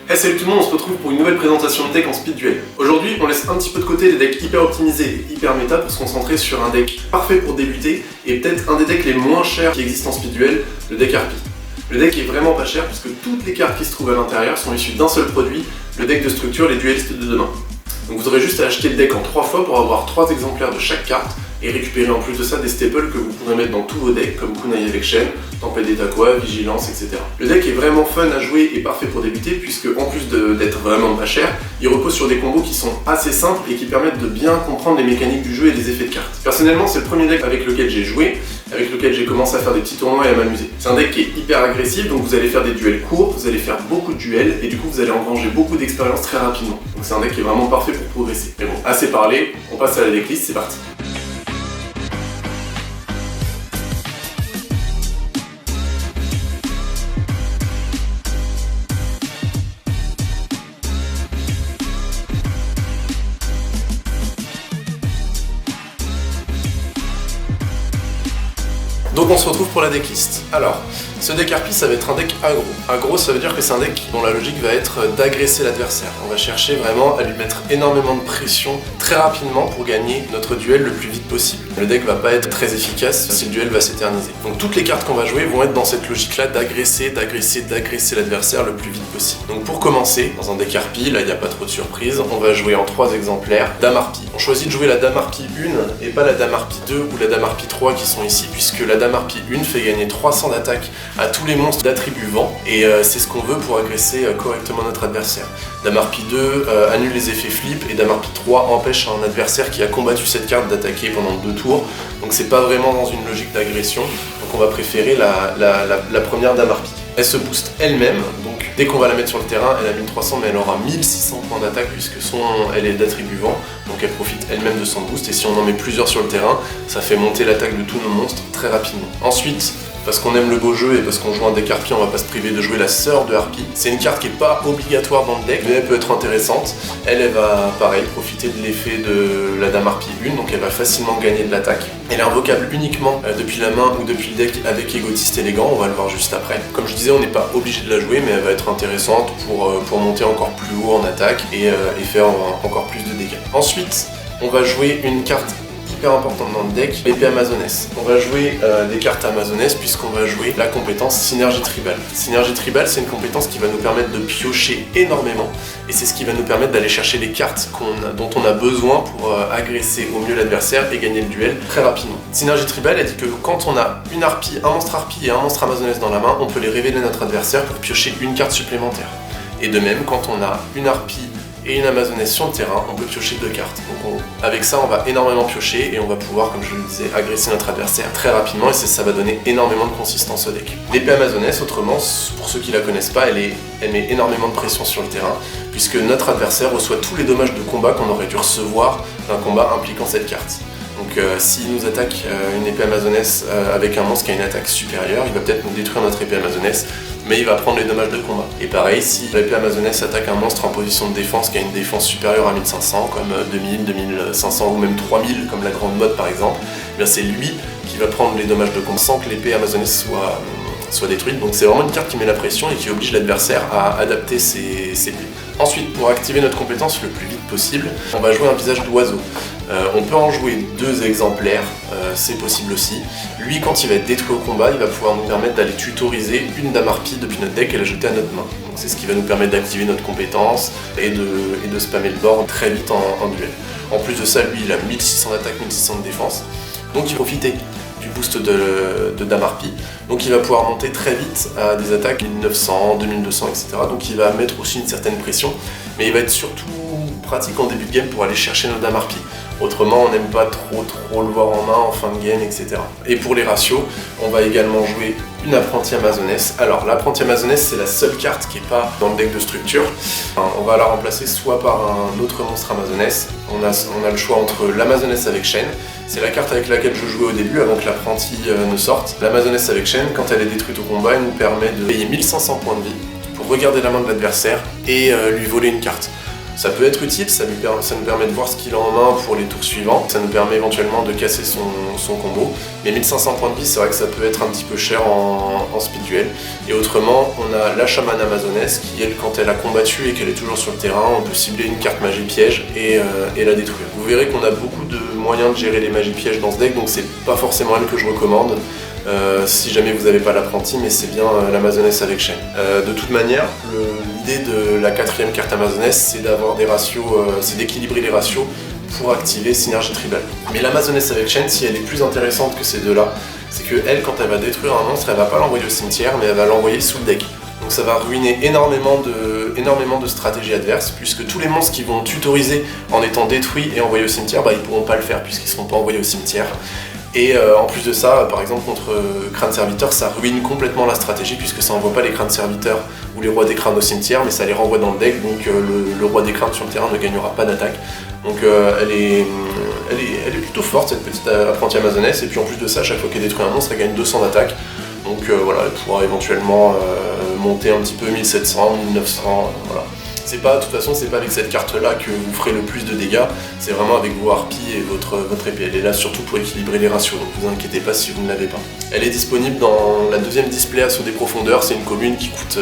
Hey, salut tout le monde, on se retrouve pour une nouvelle présentation de deck en speed duel. Aujourd'hui, on laisse un petit peu de côté les decks hyper optimisés et hyper méta pour se concentrer sur un deck parfait pour débuter et peut-être un des decks les moins chers qui existent en speed duel, le deck Harpie. Le deck est vraiment pas cher puisque toutes les cartes qui se trouvent à l'intérieur sont issues d'un seul produit, le deck de structure, les duelistes de demain. Donc vous aurez juste à acheter le deck en 3 fois pour avoir 3 exemplaires de chaque carte et récupérer en plus de ça des staples que vous pourrez mettre dans tous vos decks comme Kunai avec Shen, Tempête des Taqua, Vigilance, etc. Le deck est vraiment fun à jouer et parfait pour débuter puisque en plus d'être vraiment pas cher, il repose sur des combos qui sont assez simples et qui permettent de bien comprendre les mécaniques du jeu et les effets de cartes. Personnellement, c'est le premier deck avec lequel j'ai joué, avec lequel j'ai commencé à faire des petits tournois et à m'amuser. C'est un deck qui est hyper agressif, donc vous allez faire des duels courts, vous allez faire beaucoup de duels et du coup vous allez engranger beaucoup d'expérience très rapidement. Donc c'est un deck qui est vraiment parfait pour progresser. Mais bon, assez parlé, on passe à la decklist, c'est parti. Donc on se retrouve pour la decklist. Alors, ce deck Harpie, ça va être un deck aggro. Aggro, ça veut dire que c'est un deck dont la logique va être d'agresser l'adversaire. On va chercher vraiment à lui mettre énormément de pression très rapidement pour gagner notre duel le plus vite possible. Le deck va pas être très efficace si le duel va s'éterniser. Donc toutes les cartes qu'on va jouer vont être dans cette logique-là d'agresser l'adversaire le plus vite possible. Donc pour commencer, dans un deck Harpie, là il n'y a pas trop de surprise, on va jouer en 3 exemplaires Dame Harpie. On choisit de jouer la Dame Harpie 1 et pas la Dame Harpie 2 ou la Dame Harpie 3 qui sont ici, puisque la Dame Harpie 1 fait gagner 300 d'attaque à tous les monstres d'attribut vent et c'est ce qu'on veut pour agresser correctement notre adversaire. Dame Harpie 2 annule les effets flip et Dame Harpie 3 empêche un adversaire qui a combattu cette carte d'attaquer pendant 2 tours, donc c'est pas vraiment dans une logique d'agression, donc on va préférer la première Dame Harpie. Elle se booste elle-même, donc dès qu'on va la mettre sur le terrain, elle a 1300 mais elle aura 1600 points d'attaque puisque elle est d'attribut vent, donc elle profite elle-même de son boost et si on en met plusieurs sur le terrain, ça fait monter l'attaque de tous nos monstres très rapidement. Ensuite, parce qu'on aime le beau jeu et parce qu'on joue un deck Harpie, on va pas se priver de jouer la sœur de Harpie. C'est une carte qui est pas obligatoire dans le deck, mais elle peut être intéressante. Elle va, pareil, profiter de l'effet de la Dame Harpie 1, donc elle va facilement gagner de l'attaque. Elle est invocable uniquement depuis la main ou depuis le deck avec Égotiste élégant, on va le voir juste après. Comme je disais, on n'est pas obligé de la jouer, mais elle va être intéressante pour monter encore plus haut en attaque et faire encore plus de dégâts. Ensuite, on va jouer une carte importante dans le deck, l'épée amazonesse. On va jouer des cartes amazonesse puisqu'on va jouer la compétence synergie tribale. Synergie tribale, c'est une compétence qui va nous permettre de piocher énormément et c'est ce qui va nous permettre d'aller chercher les cartes dont on a besoin pour agresser au mieux l'adversaire et gagner le duel très rapidement. Synergie tribale, elle dit que quand on a une harpie, un monstre harpie et un monstre amazonesse dans la main, on peut les révéler à notre adversaire pour piocher une carte supplémentaire. Et de même, quand on a une harpie et une amazonesse sur le terrain, on peut piocher 2 cartes. Donc avec ça, on va énormément piocher et on va pouvoir, comme je le disais, agresser notre adversaire très rapidement et ça va donner énormément de consistance au deck. L'épée amazonesse, autrement, pour ceux qui la connaissent pas, elle met énormément de pression sur le terrain puisque notre adversaire reçoit tous les dommages de combat qu'on aurait dû recevoir d'un combat impliquant cette carte. Donc s'il nous attaque une épée amazonesse avec un monstre qui a une attaque supérieure, il va peut-être nous détruire notre épée amazonesse, mais il va prendre les dommages de combat. Et pareil, si l'épée amazonesse attaque un monstre en position de défense qui a une défense supérieure à 1500, comme 2000, 2500 ou même 3000, comme la grande mode par exemple, eh bien c'est lui qui va prendre les dommages de combat sans que l'épée amazonesse soit détruite. Donc c'est vraiment une carte qui met la pression et qui oblige l'adversaire à adapter ses plis. Ensuite, pour activer notre compétence le plus vite possible, on va jouer un visage d'oiseau. On peut en jouer 2 exemplaires, c'est possible aussi. Lui, quand il va être détruit au combat, il va pouvoir nous permettre d'aller tutoriser une Dame Harpie depuis notre deck et la jeter à notre main. Donc c'est ce qui va nous permettre d'activer notre compétence et de spammer le board très vite en duel. En plus de ça, lui, il a 1600 d'attaque, 1600 de défense, donc il profite du boost de Dame Harpie. Donc il va pouvoir monter très vite à des attaques 1900, 2200, etc. Donc il va mettre aussi une certaine pression, mais il va être surtout pratique en début de game pour aller chercher nos Dame Harpie. Autrement, on n'aime pas trop le voir en main en fin de game, etc. Et pour les ratios, on va également jouer une apprentie amazonesse. Alors, l'apprentie amazonesse, c'est la seule carte qui n'est pas dans le deck de structure. On va la remplacer soit par un autre monstre amazonesse. On a le choix entre l'amazonesse avec Shen. C'est la carte avec laquelle je jouais au début, avant que l'apprentie ne sorte. L'amazonesse avec Shen, quand elle est détruite au combat, elle nous permet de payer 1500 points de vie pour regarder la main de l'adversaire et lui voler une carte. Ça peut être utile, ça nous permet de voir ce qu'il a en main pour les tours suivants, ça nous permet éventuellement de casser son combo, mais 1500 points de vie, c'est vrai que ça peut être un petit peu cher en speed duel. Et autrement, on a la chamane amazonesse qui, elle, quand elle a combattu et qu'elle est toujours sur le terrain, on peut cibler une carte magie piège et la détruire. Vous verrez qu'on a beaucoup de moyens de gérer les magies pièges dans ce deck, donc c'est pas forcément elle que je recommande. Si jamais vous n'avez pas l'apprenti, mais c'est bien l'amazonesse avec chaîne. De toute manière, l'idée de la 4e carte amazonesse, c'est d'avoir des ratios, c'est d'équilibrer les ratios pour activer synergie tribale. Mais l'amazonesse avec chaîne, si elle est plus intéressante que ces deux-là, c'est que elle, quand elle va détruire un monstre, elle va pas l'envoyer au cimetière, mais elle va l'envoyer sous le deck. Donc ça va ruiner énormément de stratégies adverses, puisque tous les monstres qui vont tutoriser en étant détruits et envoyés au cimetière, ils pourront pas le faire puisqu'ils seront pas envoyés au cimetière. Et en plus de ça, par exemple contre crâne serviteur, ça ruine complètement la stratégie puisque ça envoie pas les crânes serviteurs ou les rois des crânes au cimetière, mais ça les renvoie dans le deck, donc le roi des crânes sur le terrain ne gagnera pas d'attaque. Donc elle est plutôt forte cette petite apprentie amazonesse, et puis en plus de ça, à chaque fois qu'elle détruit un monstre, elle gagne 200 d'attaque. Donc voilà, elle pourra éventuellement monter un petit peu 1700, 1900, voilà. De toute façon, c'est pas avec cette carte-là que vous ferez le plus de dégâts, c'est vraiment avec vos harpies et votre épée. Elle est là surtout pour équilibrer les ratios, donc vous inquiétez pas si vous ne l'avez pas. Elle est disponible dans la 2e display Assaut des Profondeurs, c'est une commune qui coûte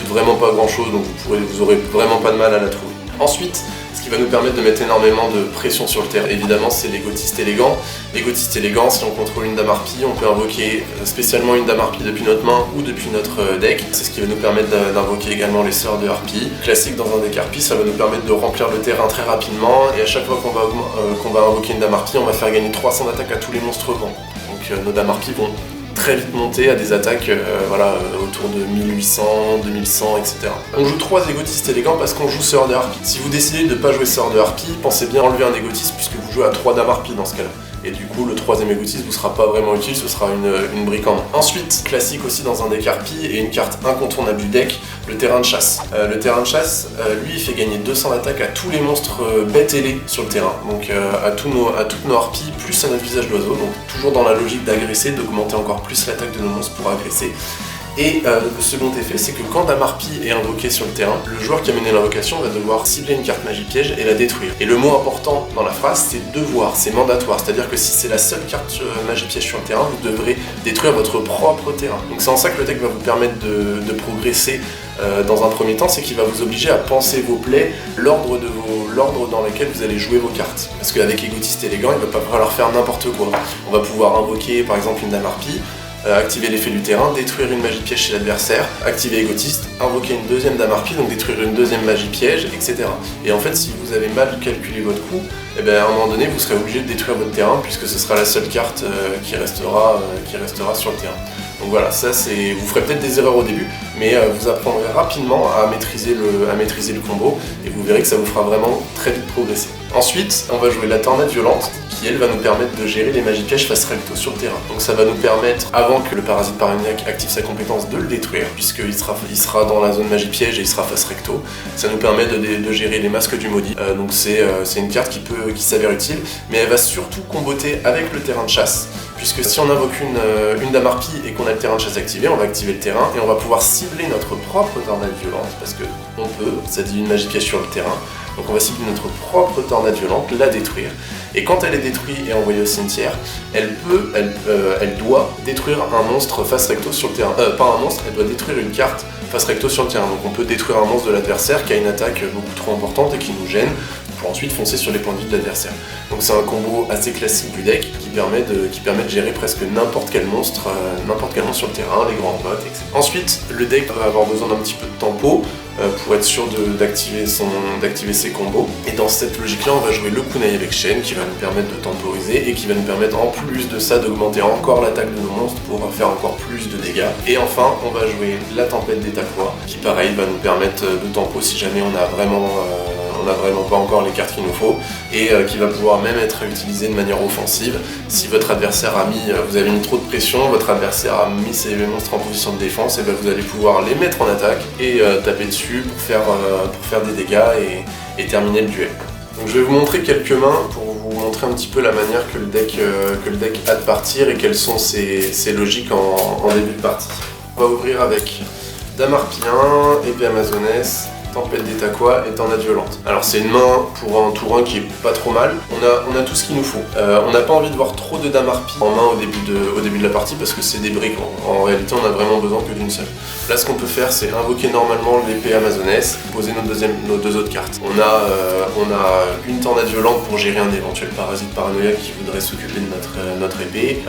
vraiment pas grand-chose, donc vous aurez vraiment pas de mal à la trouver. Ensuite, ce qui va nous permettre de mettre énormément de pression sur le terrain, évidemment, c'est les Gothistes élégants. Les Gothistes élégants, si on contrôle une dame harpie, on peut invoquer spécialement une dame harpie depuis notre main ou depuis notre deck. C'est ce qui va nous permettre d'invoquer également les sœurs de harpie. Classique dans un deck harpie, ça va nous permettre de remplir le terrain très rapidement, et à chaque fois qu'on va invoquer une dame harpie, on va faire gagner 300 d'attaque à tous les monstres vents. Donc nos dames harpies vont très vite monter à des attaques autour de 1800, 2100, etc. On joue 3 égotistes élégants parce qu'on joue sœur de harpie. Si vous décidez de ne pas jouer sœur de harpie, pensez bien enlever un égotiste puisque vous jouez à 3 dames harpies dans ce cas-là. Et du coup, le 3e égotiste vous sera pas vraiment utile, ce sera une brique en main. Ensuite, classique aussi dans un deck harpie et une carte incontournable du deck, le terrain de chasse. Le terrain de chasse, lui, il fait gagner 200 d'attaque à tous les monstres bêtes ailés sur le terrain. Donc à toutes nos harpies, plus à notre visage d'oiseau. Donc toujours dans la logique d'agresser, d'augmenter encore plus l'attaque de nos monstres pour agresser. Et le second effet, c'est que quand Dame Harpie est invoquée sur le terrain, le joueur qui a mené l'invocation va devoir cibler une carte magie piège et la détruire. Et le mot important dans la phrase, c'est devoir, c'est mandatoire. C'est-à-dire que si c'est la seule carte magie piège sur le terrain, vous devrez détruire votre propre terrain. Donc c'est en ça que le deck va vous permettre de progresser dans un premier temps, c'est qu'il va vous obliger à penser vos plays, l'ordre dans lequel vous allez jouer vos cartes. Parce qu'avec Égotiste élégant, il ne va pas falloir faire n'importe quoi. On va pouvoir invoquer par exemple une Dame Harpie, activer l'effet du terrain, détruire une magie piège chez l'adversaire, activer égotiste, invoquer une deuxième dame harpie, donc détruire une deuxième magie piège, etc. Et en fait, si vous avez mal calculé votre coup, à un moment donné, vous serez obligé de détruire votre terrain puisque ce sera la seule carte qui restera sur le terrain. Donc voilà, ça c'est. Vous ferez peut-être des erreurs au début, mais vous apprendrez rapidement à maîtriser le combo et vous verrez que ça vous fera vraiment très vite progresser. Ensuite, on va jouer la tornade violente qui elle va nous permettre de gérer les magies pièges face recto sur le terrain. Donc ça va nous permettre, avant que le parasite paranoïaque active sa compétence, de le détruire, puisqu'il sera dans la zone magie piège et il sera face recto. Ça nous permet de gérer les masques du maudit. Donc c'est une carte qui s'avère utile, mais elle va surtout comboter avec le terrain de chasse. Puisque si on invoque une dame harpie et qu'on a le terrain de chasse activé, on va activer le terrain et on va pouvoir cibler notre propre tornade violente, parce que on peut, ça dit une magie piège sur le terrain, donc on va cibler notre propre tornade violente, la détruire, et quand elle est détruite et envoyée au cimetière, elle doit détruire un monstre face recto sur le terrain. Pas un monstre, elle doit détruire une carte face recto sur le terrain. Donc on peut détruire un monstre de l'adversaire qui a une attaque beaucoup trop importante et qui nous gêne, pour ensuite foncer sur les points de vie de l'adversaire. Donc c'est un combo assez classique du deck qui permet de gérer presque n'importe quel monstre sur le terrain, les grandes bottes, etc. Ensuite, le deck va avoir besoin d'un petit peu de tempo pour être sûr d'activer ses combos. Et dans cette logique-là, on va jouer le kunai avec chaîne qui va nous permettre de temporiser et qui va nous permettre en plus de ça d'augmenter encore l'attaque de nos monstres pour faire encore plus de dégâts. Et enfin, on va jouer la tempête des Taquois qui pareil va nous permettre de tempo si jamais on n'a vraiment pas encore les cartes qu'il nous faut et qui va pouvoir même être utilisé de manière offensive. Si votre adversaire vous avez mis trop de pression, votre adversaire a mis ses monstres en position de défense, et vous allez pouvoir les mettre en attaque et taper dessus pour faire des dégâts et terminer le duel. Donc je vais vous montrer quelques mains pour vous montrer un petit peu la manière que le deck a de partir et quelles sont ses logiques en début de partie. On va ouvrir avec Dame Harpie 1, épée amazonesse, tempête d'état quoi et tornade violente. Alors c'est une main pour un tour 1 qui est pas trop mal. On a tout ce qu'il nous faut. On n'a pas envie de voir trop de dames harpies en main au début de la partie parce que c'est des briques. En réalité on a vraiment besoin que d'une seule. Là ce qu'on peut faire c'est invoquer normalement l'épée amazonesse, poser nos deux autres cartes. On a une tornade violente pour gérer un éventuel parasite paranoïaque qui voudrait s'occuper de notre épée.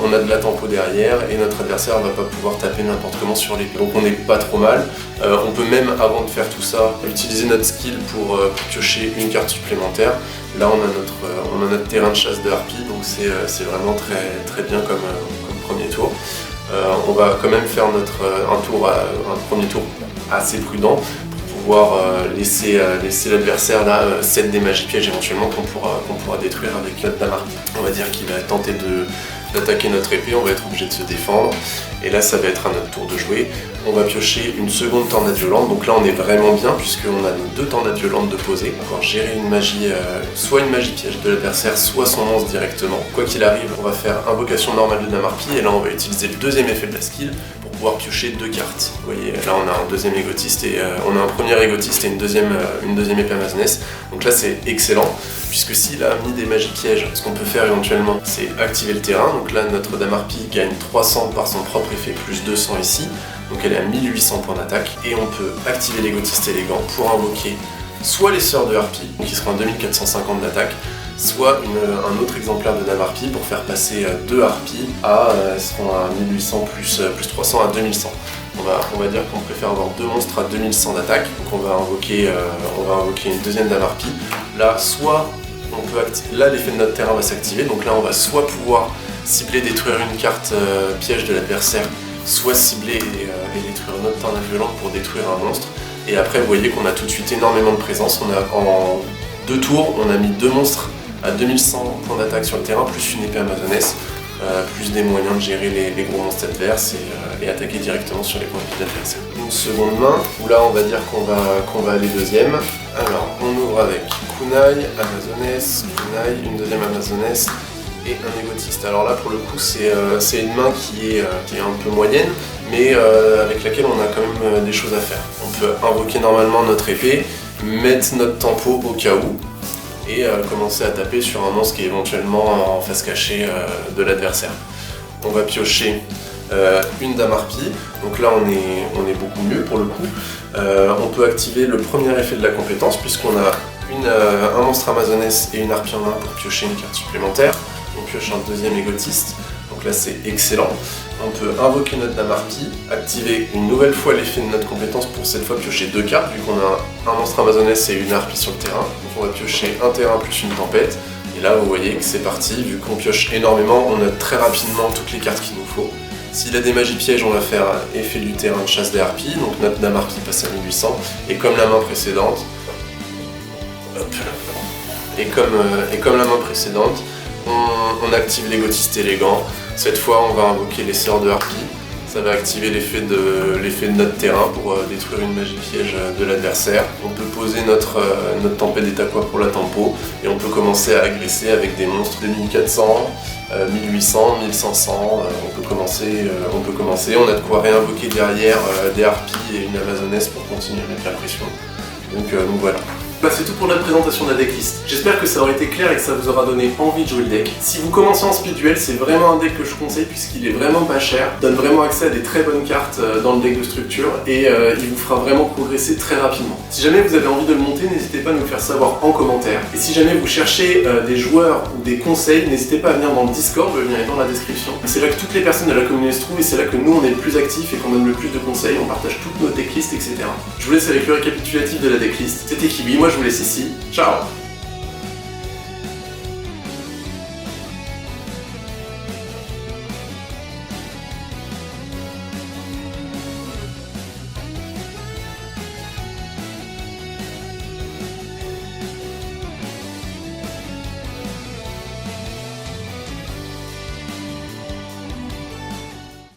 On a de la tempo derrière et notre adversaire va pas pouvoir taper n'importe comment sur l'épée. Donc on n'est pas trop mal. On peut même, avant de faire tout ça, utiliser notre skill pour piocher une carte supplémentaire. Là on a notre terrain de chasse de harpie, donc c'est vraiment très bien comme premier tour. On va quand même faire un premier tour assez prudent pour pouvoir laisser l'adversaire là set des magies pièges éventuellement qu'on pourra détruire avec notre dame harpie. On va dire qu'il va tenter d'attaquer notre épée, on va être obligé de se défendre. Et là ça va être à notre tour de jouer. On va piocher une seconde tornade violente, donc là on est vraiment bien puisqu'on a nos deux tornades violentes de poser. On va pouvoir gérer une magie, soit une magie piège de l'adversaire, soit son monstre directement. Quoi qu'il arrive, on va faire invocation normale de dame harpie et là on va utiliser le deuxième effet de la skill pour pouvoir piocher deux cartes. Vous voyez, là on a un deuxième égotiste et on a un premier égotiste et une deuxième épée amazonesse. Donc là c'est excellent puisque s'il a mis des magies pièges, ce qu'on peut faire éventuellement c'est activer le terrain. Donc là notre dame harpie gagne 300 par son propre effet plus 200 ici. Donc elle est à 1800 points d'attaque et on peut activer l'égotiste élégant pour invoquer soit les sœurs de harpie, qui seront à 2450 d'attaque, soit un autre exemplaire de dame harpie pour faire passer deux harpies elles seront à 1800 plus 300 à 2100. On va dire qu'on préfère avoir deux monstres à 2100 d'attaque, donc on va invoquer une deuxième dame harpie. Là, soit là l'effet de notre terrain va s'activer, donc là on va soit pouvoir cibler, détruire une carte piège de l'adversaire, soit cibler et détruire notre tornade violente pour détruire un monstre. Et après vous voyez qu'on a tout de suite énormément de présence. En 2 tours, on a mis 2 monstres à 2100 points d'attaque sur le terrain, plus une épée amazonesse, plus des moyens de gérer les gros monstres adverses et attaquer directement sur les points de vie d'adversaire. Une seconde main, où là on va dire qu'on va aller deuxième. Alors on ouvre avec kunai, amazonesse, kunai, une deuxième amazonesse et un égotiste. Alors là pour le coup c'est une main qui est un peu moyenne, mais avec laquelle on a quand même des choses à faire. On peut invoquer normalement notre épée, mettre notre tempo au cas où, et commencer à taper sur un monstre qui est éventuellement en face cachée de l'adversaire. On va piocher une dame harpie, donc là on est beaucoup mieux pour le coup. On peut activer le premier effet de la compétence puisqu'on a un monstre amazonesse et une harpie en main pour piocher une carte supplémentaire. On pioche un deuxième égotiste, donc là c'est excellent. On peut invoquer notre dame harpie, activer une nouvelle fois l'effet de notre compétence pour cette fois piocher deux cartes, vu qu'on a un monstre amazonesse et une harpie sur le terrain. Donc on va piocher un terrain plus une tempête, et là vous voyez que c'est parti, vu qu'on pioche énormément, on a très rapidement toutes les cartes qu'il nous faut. S'il a des magies pièges, on va faire effet du terrain de chasse des harpies, donc notre dame harpie passe à 1800, et comme la main précédente, hop, et comme la main précédente, on active l'égotiste élégant. Cette fois on va invoquer les sœurs de harpie. Ça va activer l'effet de notre terrain pour détruire une magie piège de l'adversaire. On peut poser notre tempête d'état pour la tempo et on peut commencer à agresser avec des monstres de 1400, 1800, 1500. On peut commencer. On a de quoi réinvoquer derrière des harpies et une amazonesse pour continuer à mettre la pression. Donc voilà. Bah, c'est tout pour notre présentation de la decklist. J'espère que ça aura été clair et que ça vous aura donné envie de jouer le deck. Si vous commencez en speed duel, c'est vraiment un deck que je conseille puisqu'il est vraiment pas cher, donne vraiment accès à des très bonnes cartes dans le deck de structure et il vous fera vraiment progresser très rapidement. Si jamais vous avez envie de le monter, n'hésitez pas à nous le faire savoir en commentaire. Et si jamais vous cherchez des joueurs ou des conseils, n'hésitez pas à venir dans le Discord, le lien est dans la description. C'est là que toutes les personnes de la communauté se trouvent et c'est là que nous on est le plus actifs et qu'on donne le plus de conseils, on partage toutes nos decklists, etc. Je vous laisse avec le récapitulatif de la decklist. C'était Kiwi, moi je vous laisse ici. Ciao!